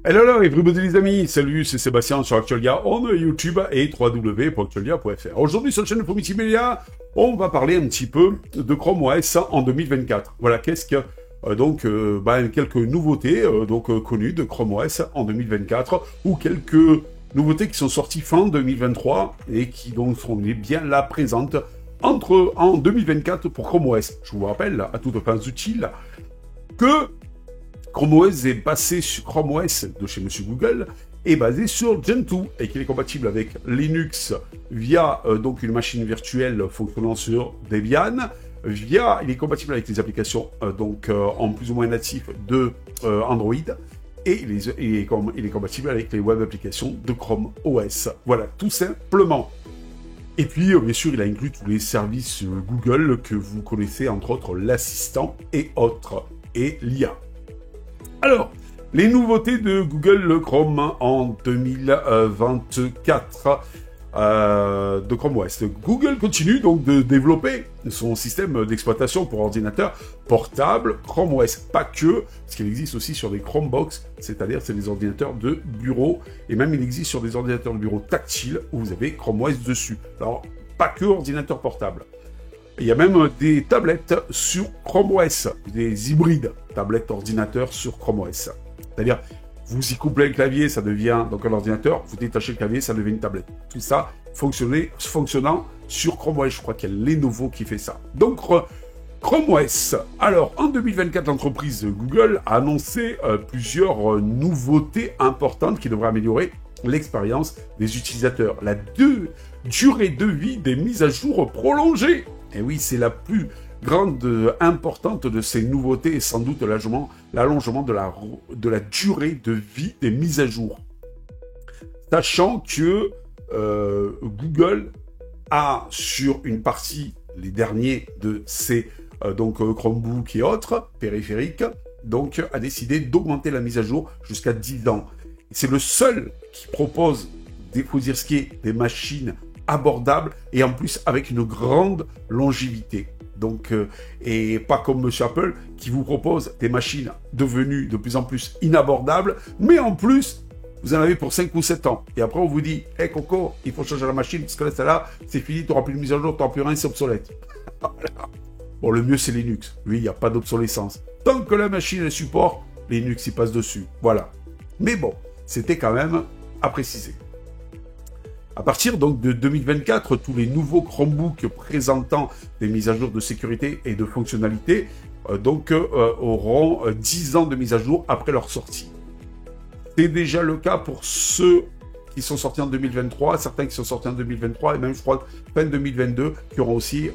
Hello everybody les amis, salut, c'est Sébastien sur Actualia, on est YouTube et www.actualia.fr. Aujourd'hui sur la chaîne de Multimédia, on va parler un petit peu de Chrome OS en 2024. Voilà, qu'est-ce que quelques nouveautés connues de Chrome OS en 2024 ou quelques nouveautés qui sont sorties fin 2023 et qui donc seront bien là présentes en 2024 pour Chrome OS. Je vous rappelle à toutes fins utiles que Chrome OS est basé sur Chrome OS de chez Monsieur Google est basé sur Gentoo et qu'il est compatible avec Linux via une machine virtuelle fonctionnant sur Debian. Il est compatible avec les applications en plus ou moins natif de Android et il est compatible avec les web applications de Chrome OS. Voilà, tout simplement. Et puis, bien sûr, il a inclus tous les services Google que vous connaissez, entre autres l'assistant et autres, et l'IA. Alors, les nouveautés de Google Chrome en 2024 de Chrome OS. Google continue donc de développer son système d'exploitation pour ordinateur portable, Chrome OS, pas que, parce qu'il existe aussi sur des Chromebox, c'est-à-dire c'est des ordinateurs de bureau, et même il existe sur des ordinateurs de bureau tactiles où vous avez Chrome OS dessus. Alors, pas que ordinateur portable. Il y a même des tablettes sur Chrome OS, des hybrides tablettes ordinateurs sur Chrome OS. C'est-à-dire, vous y couplez le clavier, ça devient donc un ordinateur, vous détachez le clavier, ça devient une tablette. Tout ça fonctionnant sur Chrome OS. Je crois qu'il y a Lenovo qui fait ça. Donc, Chrome OS. Alors, en 2024, l'entreprise Google a annoncé plusieurs nouveautés importantes qui devraient améliorer l'expérience des utilisateurs. La durée de vie des mises à jour prolongées. Et oui, c'est la plus grande importante de ces nouveautés et sans doute l'allongement de la durée de vie des mises à jour. Sachant que Google a sur une partie, les derniers de ces Chromebooks et autres périphériques, a décidé d'augmenter la mise à jour jusqu'à 10 ans. C'est le seul qui propose des machines abordables et en plus avec une grande longévité. Et pas comme Monsieur Apple qui vous propose des machines devenues de plus en plus inabordables, mais en plus, vous en avez pour 5 ou 7 ans. Et après, on vous dit, hey Coco, il faut changer la machine, parce que là, celle-là, c'est fini, tu n'auras plus de mise à jour, tu n'auras plus rien, c'est obsolète. Voilà. Bon, le mieux, c'est Linux. Lui, il n'y a pas d'obsolescence. Tant que la machine est support, Linux, il passe dessus. Voilà. Mais bon, c'était quand même à préciser. À partir donc de 2024, tous les nouveaux Chromebooks présentant des mises à jour de sécurité et de fonctionnalité auront 10 ans de mise à jour après leur sortie. C'est déjà le cas pour ceux qui sont sortis en 2023, certains qui sont sortis en 2023 et même je crois fin 2022 qui auront aussi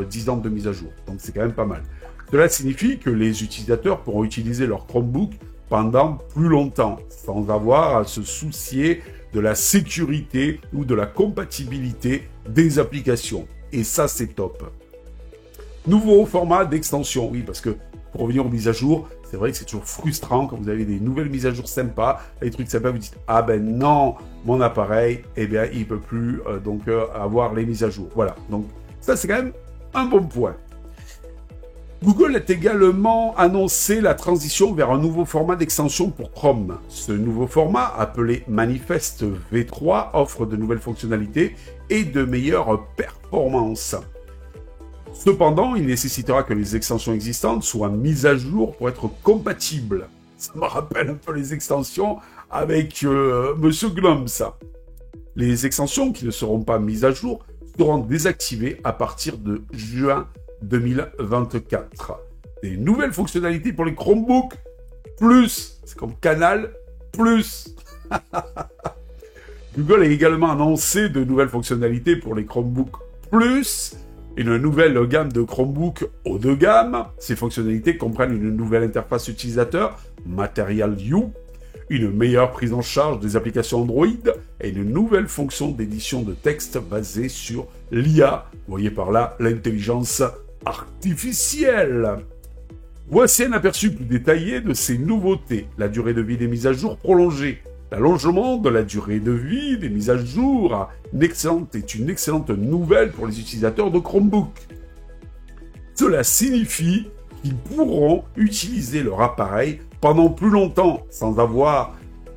10 ans de mise à jour. Donc c'est quand même pas mal. Cela signifie que les utilisateurs pourront utiliser leur Chromebook pendant plus longtemps sans avoir à se soucier de la sécurité ou de la compatibilité des applications. Et ça, c'est top. Nouveau format d'extension. Oui, parce que pour revenir aux mises à jour, c'est vrai que c'est toujours frustrant quand vous avez des nouvelles mises à jour sympas, des trucs sympas, vous dites « Ah ben non, mon appareil, il ne peut plus avoir les mises à jour. » Voilà, donc ça, c'est quand même un bon point. Google a également annoncé la transition vers un nouveau format d'extension pour Chrome. Ce nouveau format, appelé Manifest V3, offre de nouvelles fonctionnalités et de meilleures performances. Cependant, il nécessitera que les extensions existantes soient mises à jour pour être compatibles. Ça me rappelle un peu les extensions avec Monsieur Glom, ça. Les extensions qui ne seront pas mises à jour seront désactivées à partir de juin 2024. Des nouvelles fonctionnalités pour les Chromebooks, plus, c'est comme Canal, plus. Google a également annoncé de nouvelles fonctionnalités pour les Chromebooks plus, une nouvelle gamme de Chromebooks haut de gamme. Ces fonctionnalités comprennent une nouvelle interface utilisateur, Material View, une meilleure prise en charge des applications Android et une nouvelle fonction d'édition de texte basée sur l'IA. Vous voyez par là l'intelligence artificielle. Voici un aperçu plus détaillé de ces nouveautés. La durée de vie des mises à jour prolongée. L'allongement de la durée de vie des mises à jour est une excellente nouvelle pour les utilisateurs de Chromebook. Cela signifie qu'ils pourront utiliser leur appareil pendant plus longtemps sans avoir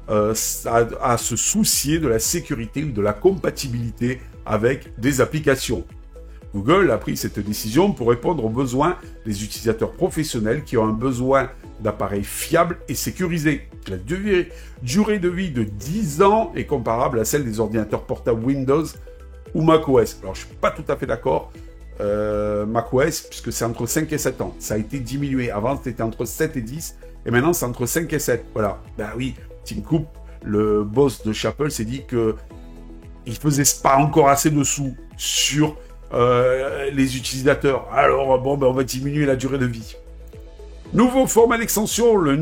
à se soucier de la sécurité ou de la compatibilité avec des applications. Google a pris cette décision pour répondre aux besoins des utilisateurs professionnels qui ont un besoin d'appareils fiables et sécurisés. La durée de vie de 10 ans est comparable à celle des ordinateurs portables Windows ou macOS. Alors, je ne suis pas tout à fait d'accord. macOS, puisque c'est entre 5 et 7 ans. Ça a été diminué. Avant, c'était entre 7 et 10. Et maintenant, c'est entre 5 et 7. Voilà. Ben oui, Tim Cook, le boss de Apple, s'est dit que il faisait pas encore assez de sous sur les utilisateurs. Alors, bon, ben, on va diminuer la durée de vie. Nouveau format d'extension, le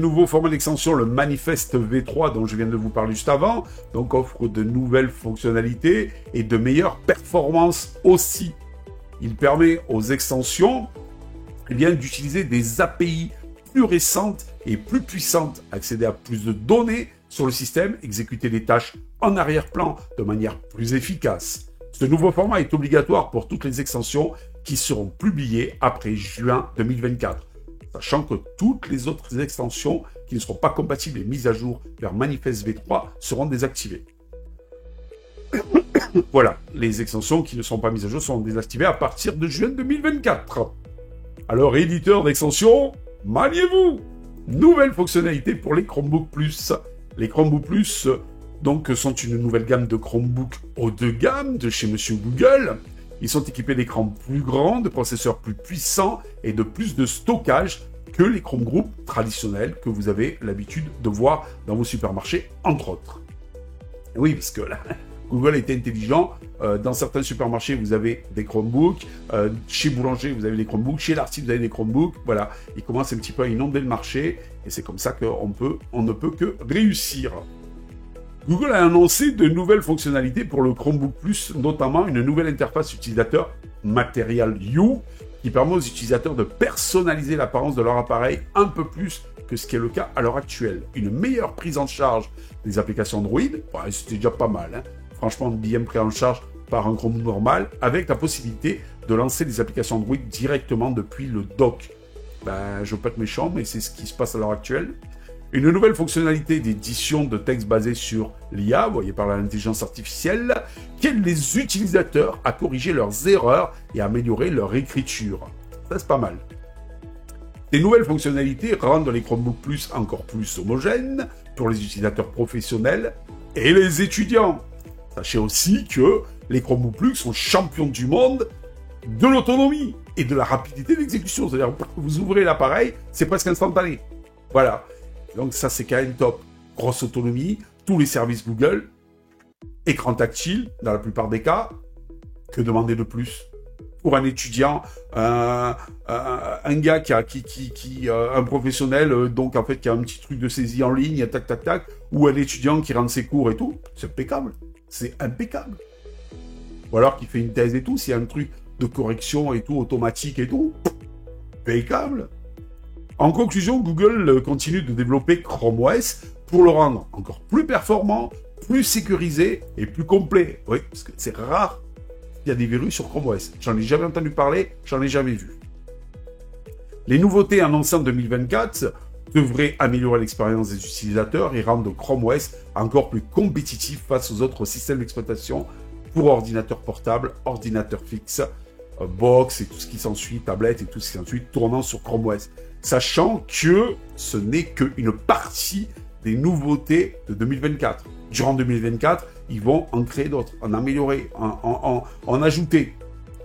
Manifest V3 dont je viens de vous parler juste avant, donc offre de nouvelles fonctionnalités et de meilleures performances aussi. Il permet aux extensions d'utiliser des API plus récentes et plus puissantes, accéder à plus de données sur le système, exécuter des tâches en arrière-plan de manière plus efficace. Ce nouveau format est obligatoire pour toutes les extensions qui seront publiées après juin 2024. Sachant que toutes les autres extensions qui ne seront pas compatibles et mises à jour vers Manifest V3 seront désactivées. Voilà, les extensions qui ne sont pas mises à jour seront désactivées à partir de juin 2024. Alors, éditeurs d'extensions, maniez-vous! Nouvelle fonctionnalité pour les Chromebook Plus. Les Chromebook Plus donc, sont une nouvelle gamme de Chromebook haut de gamme de chez Monsieur Google. Ils sont équipés d'écrans plus grands, de processeurs plus puissants et de plus de stockage que les Chromebooks traditionnels que vous avez l'habitude de voir dans vos supermarchés, entre autres. Oui, parce que là, Google était intelligent. Dans certains supermarchés, vous avez des Chromebooks. Chez Boulanger, vous avez des Chromebooks. Chez l'artiste, vous avez des Chromebooks. Voilà, ils commencent un petit peu à inonder le marché. Et c'est comme ça qu'on ne peut que réussir. Google a annoncé de nouvelles fonctionnalités pour le Chromebook Plus, notamment une nouvelle interface utilisateur Material You, qui permet aux utilisateurs de personnaliser l'apparence de leur appareil un peu plus que ce qui est le cas à l'heure actuelle. Une meilleure prise en charge des applications Android, c'était déjà pas mal, hein. Franchement, bien pris en charge par un Chromebook normal, avec la possibilité de lancer des applications Android directement depuis le dock. Je veux pas être méchant, mais c'est ce qui se passe à l'heure actuelle. Une nouvelle fonctionnalité d'édition de texte basée sur l'IA, voyez par l'intelligence artificielle, qui aide les utilisateurs à corriger leurs erreurs et à améliorer leur écriture. Ça, c'est pas mal. Des nouvelles fonctionnalités rendent les Chromebook Plus encore plus homogènes pour les utilisateurs professionnels et les étudiants. Sachez aussi que les Chromebook Plus sont champions du monde de l'autonomie et de la rapidité d'exécution. C'est-à-dire, vous ouvrez l'appareil, c'est presque instantané. Voilà. Donc ça, c'est quand même top. Grosse autonomie, tous les services Google, écran tactile, dans la plupart des cas. Que demander de plus? Pour un étudiant, un gars un professionnel, donc en fait, qui a un petit truc de saisie en ligne, tac, tac, tac, ou un étudiant qui rentre ses cours et tout, c'est impeccable. C'est impeccable. Ou alors qu'il fait une thèse et tout, s'il y a un truc de correction et tout, automatique et tout, impeccable. En conclusion, Google continue de développer Chrome OS pour le rendre encore plus performant, plus sécurisé et plus complet. Oui, parce que c'est rare qu'il y a des virus sur Chrome OS. J'en ai jamais entendu parler, j'en ai jamais vu. Les nouveautés annoncées en 2024 devraient améliorer l'expérience des utilisateurs et rendre Chrome OS encore plus compétitif face aux autres systèmes d'exploitation pour ordinateurs portables, ordinateurs fixes, box et tout ce qui s'ensuit, tablettes et tout ce qui s'ensuit, tournant sur Chrome OS. Sachant que ce n'est qu'une partie des nouveautés de 2024. Durant 2024, ils vont en créer d'autres, en améliorer, en ajouter.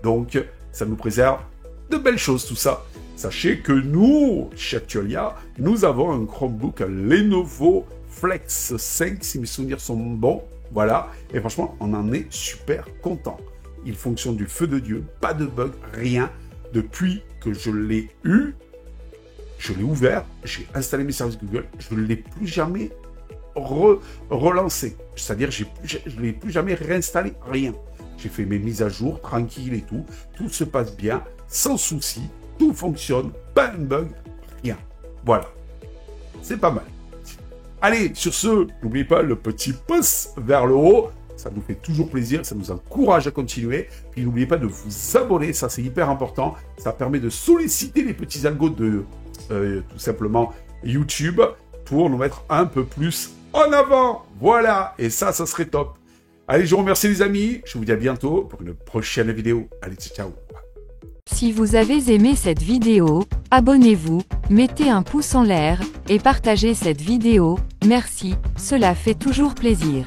Donc, ça nous préserve de belles choses, tout ça. Sachez que nous, chez Actualia, nous avons un Chromebook, un Lenovo Flex 5, si mes souvenirs sont bons. Voilà. Et franchement, on en est super content. Il fonctionne du feu de Dieu, pas de bug, rien. Depuis que je l'ai eu, je l'ai ouvert, j'ai installé mes services Google, je ne l'ai plus jamais relancé. C'est-à-dire, je ne l'ai plus jamais réinstallé, rien. J'ai fait mes mises à jour, tranquille et tout. Tout se passe bien, sans souci, tout fonctionne, pas un bug, rien. Voilà. C'est pas mal. Allez, sur ce, n'oubliez pas le petit pouce vers le haut. Ça nous fait toujours plaisir, ça nous encourage à continuer. Puis n'oubliez pas de vous abonner, ça c'est hyper important. Ça permet de solliciter les petits algos de tout simplement YouTube pour nous mettre un peu plus en avant. Voilà, et ça serait top. Allez, je vous remercie les amis, je vous dis à bientôt pour une prochaine vidéo. Allez, ciao. Si vous avez aimé cette vidéo, abonnez-vous, mettez un pouce en l'air, et partagez cette vidéo, merci, cela fait toujours plaisir.